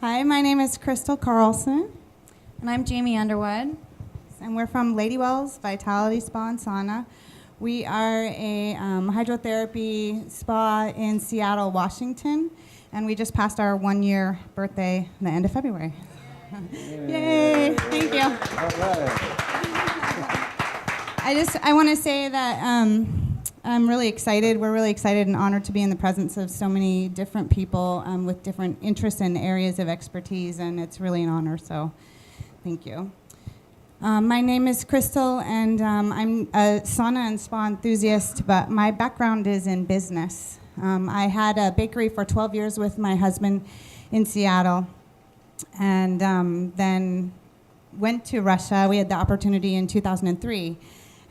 Hi, my name is Crystal Carlson, And I'm Jamie Underwood. and we're from Ladywell's Vitality Spa and Sauna. We are a hydrotherapy spa in Seattle, Washington, and we just passed our 1-year birthday the end of February. Yay! Thank you. All right. I want to say that I'm really excited. We're really excited and honored to be in the presence of so many different people with different interests and areas of expertise, and it's really an honor, so thank you. My name is Crystal, and I'm a sauna and spa enthusiast, but my background is in business. I had a bakery for 12 years with my husband in Seattle, and then went to Russia. We had the opportunity in 2003.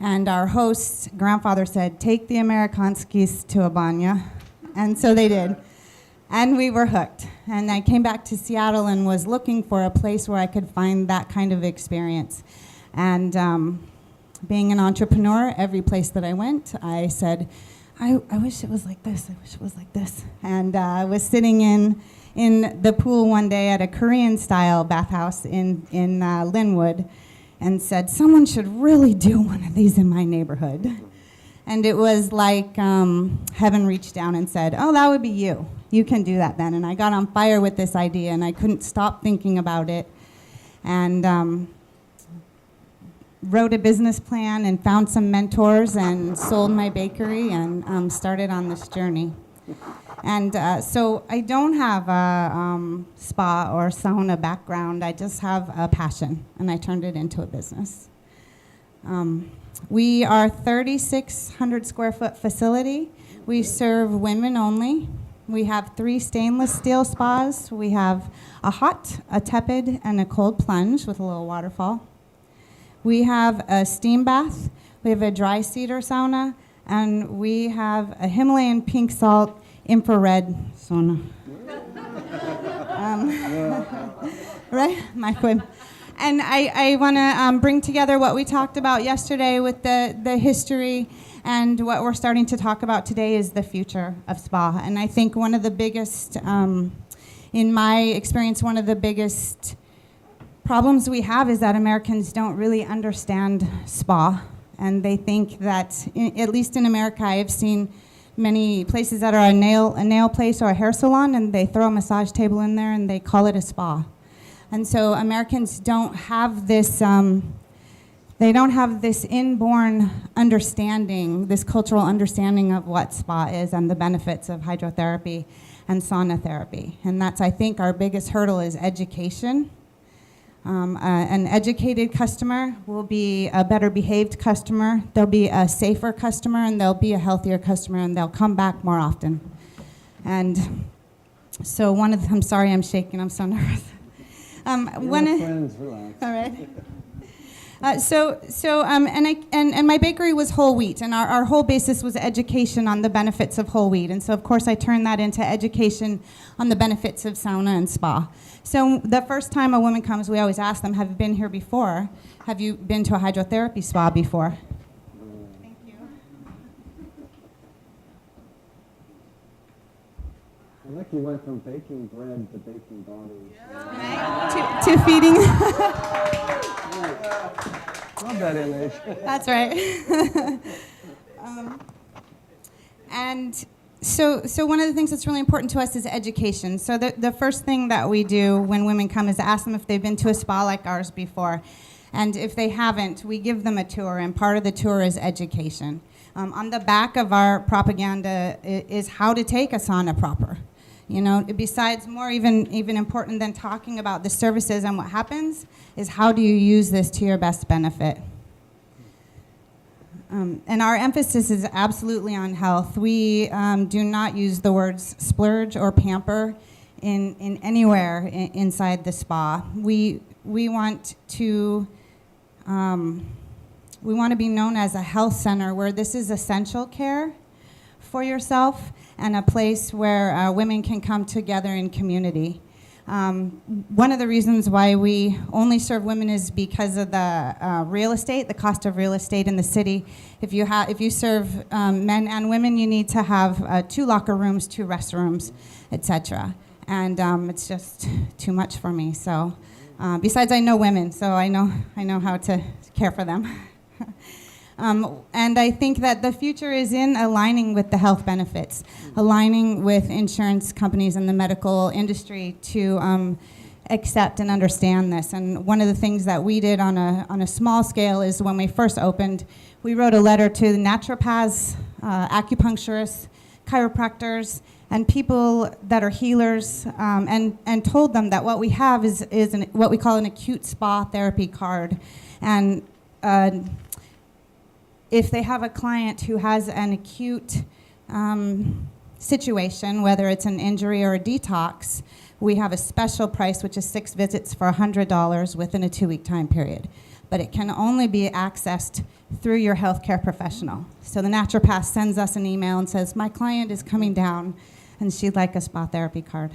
And our host's grandfather said, take the Amerikanskis to a banya. And so they did. And we were hooked. And I came back to Seattle and was looking for a place where I could find that kind of experience. And being an entrepreneur, every place that I went, I said, I wish it was like this. I wish it was like this. And I was sitting in the pool one day at a Korean-style bathhouse in Linwood, and said, someone should really do one of these in my neighborhood. And it was like heaven reached down and said, oh, that would be you. You can do that then. And I got on fire with this idea, and I couldn't stop thinking about it. And wrote a business plan and found some mentors and sold my bakery and started on this journey. And so I don't have a spa or sauna background. I just have a passion, and I turned it into a business. We are a 3,600 square foot facility. We serve women only. We have 3 stainless steel spas. We have a hot, a tepid, and a cold plunge with a little waterfall. We have a steam bath. We have a dry cedar sauna, and we have a Himalayan pink salt infrared sauna. Right? Microwave. And I want to bring together what we talked about yesterday with the history, and what we're starting to talk about today is the future of spa. And I think one of the biggest, in my experience, one of the biggest problems we have is that Americans don't really understand spa. And they think that, at least in America, I have seen many places that are a nail place or a hair salon, and they throw a massage table in there and they call it a spa. And so Americans don't have this, they don't have this inborn understanding, this cultural understanding of what spa is and the benefits of hydrotherapy and sauna therapy. And that's, I think, our biggest hurdle is education. An educated customer will be a better behaved customer, they'll be a safer customer, and they'll be a healthier customer, and they'll come back more often. And so I'm sorry I'm shaking, I'm so nervous. Friends, relax. All right. And my bakery was whole wheat, and our whole basis was education on the benefits of whole wheat. And so, of course, I turned that into education on the benefits of sauna and spa. So the first time a woman comes, we always ask them, have you been here before? Have you been to a hydrotherapy spa before? Thank you. I like you went from baking bread to baking bodies. Right? To feeding. Love that image. That's right. And so one of the things that's really important to us is education. So the first thing that we do when women come is ask them if they've been to a spa like ours before. And if they haven't, we give them a tour, and part of the tour is education. On the back of our propaganda is how to take a sauna proper. You know, besides more even important than talking about the services and what happens is how do you use this to your best benefit. And our emphasis is absolutely on health. We do not use the words splurge or pamper in anywhere inside the spa. We want to be known as a health center where this is essential care for yourself, and a place where women can come together in community. One of the reasons why we only serve women is because of the real estate, the cost of real estate in the city. If you serve men and women, you need to have 2 locker rooms, 2 restrooms, etc. and it's just too much for me. So, besides, I know women, so I know how to care for them. And I think that the future is in aligning with the health benefits, aligning with insurance companies and the medical industry to accept and understand this. And one of the things that we did on a small scale is when we first opened, we wrote a letter to the naturopaths, acupuncturists, chiropractors, and people that are healers, and told them that what we have is what we call an acute spa therapy card. And if they have a client who has an acute situation, whether it's an injury or a detox, we have a special price, which is 6 visits for $100 within a 2-week time period. But it can only be accessed through your healthcare professional. So the naturopath sends us an email and says, my client is coming down and she'd like a spa therapy card.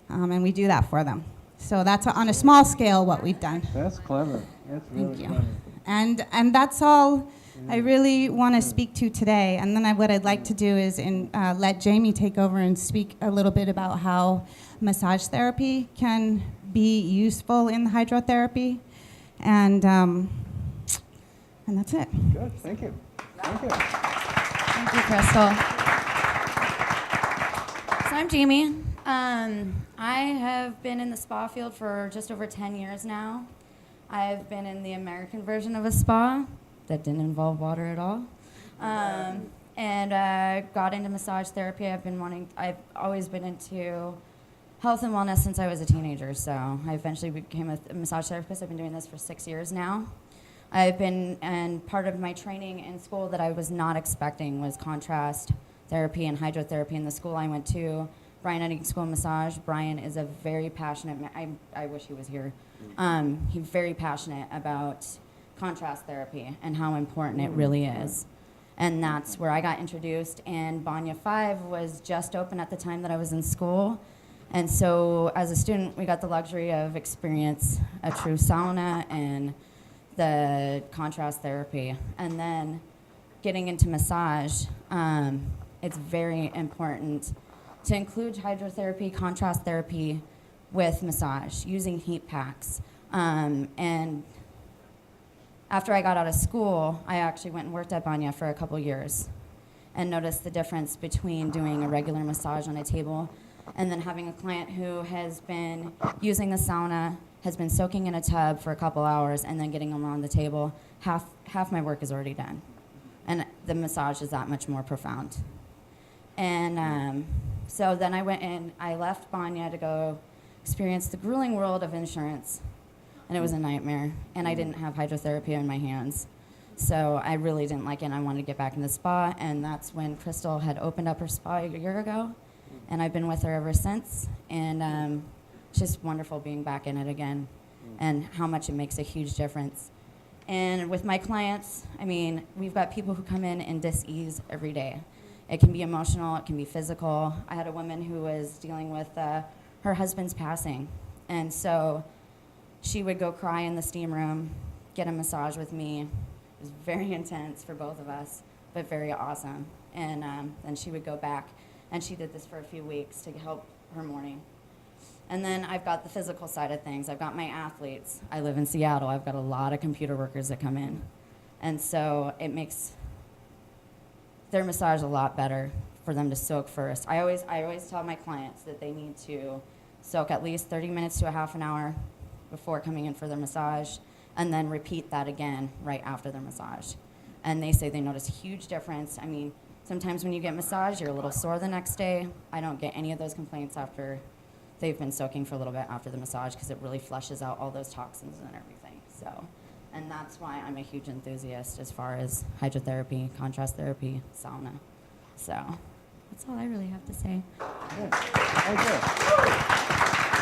And we do that for them. So that's on a small scale what we've done. That's clever. That's really Thank you. clever. And that's all I really want to speak to today. And then what I'd like to do is let Jamie take over and speak a little bit about how massage therapy can be useful in the hydrotherapy. And that's it. Good. Thank you. Thank you. Thank you, Crystal. So I'm Jamie. I have been in the spa field for just over 10 years now. I've been in the American version of a spa that didn't involve water at all. And got into massage therapy. I've always been into health and wellness since I was a teenager. So I eventually became a massage therapist. I've been doing this for 6 years now. And part of my training in school that I was not expecting was contrast therapy and hydrotherapy. In the school I went to, Brian Edding School of Massage. Brian is a very passionate I wish he was here. He's very passionate about contrast therapy and how important it really is. And that's where I got introduced. And Banya 5 was just open at the time that I was in school. And so as a student, we got the luxury of experience a true sauna and the contrast therapy. And then getting into massage, it's very important to include hydrotherapy, contrast therapy with massage, using heat packs. And after I got out of school, I actually went and worked at Banya for a couple years and noticed the difference between doing a regular massage on a table and then having a client who has been using the sauna, has been soaking in a tub for a couple hours, and then getting them on the table. Half my work is already done. And the massage is that much more profound. And so then I went and I left Banya to go experience the grueling world of insurance. And it was a nightmare. And I didn't have hydrotherapy in my hands. So I really didn't like it, and I wanted to get back in the spa. And that's when Crystal had opened up her spa a year ago. And I've been with her ever since. And it's just wonderful being back in it again and how much it makes a huge difference. And with my clients, I mean, we've got people who come in dis-ease every day. It can be emotional, it can be physical. I had a woman who was dealing with her husband's passing. And so she would go cry in the steam room, get a massage with me. It was very intense for both of us, but very awesome. And then she would go back, and she did this for a few weeks to help her mourning. And then I've got the physical side of things. I've got my athletes. I live in Seattle. I've got a lot of computer workers that come in. And so it makes their massage a lot better for them to soak first. I always tell my clients that they need to soak at least 30 minutes to a half an hour before coming in for their massage, and then repeat that again right after their massage. And they say they notice a huge difference. I mean, sometimes when you get massage, you're a little sore the next day. I don't get any of those complaints after they've been soaking for a little bit after the massage, because it really flushes out all those toxins and everything. So, and that's why I'm a huge enthusiast as far as hydrotherapy, contrast therapy, sauna. So that's all I really have to say. Good. Thank you.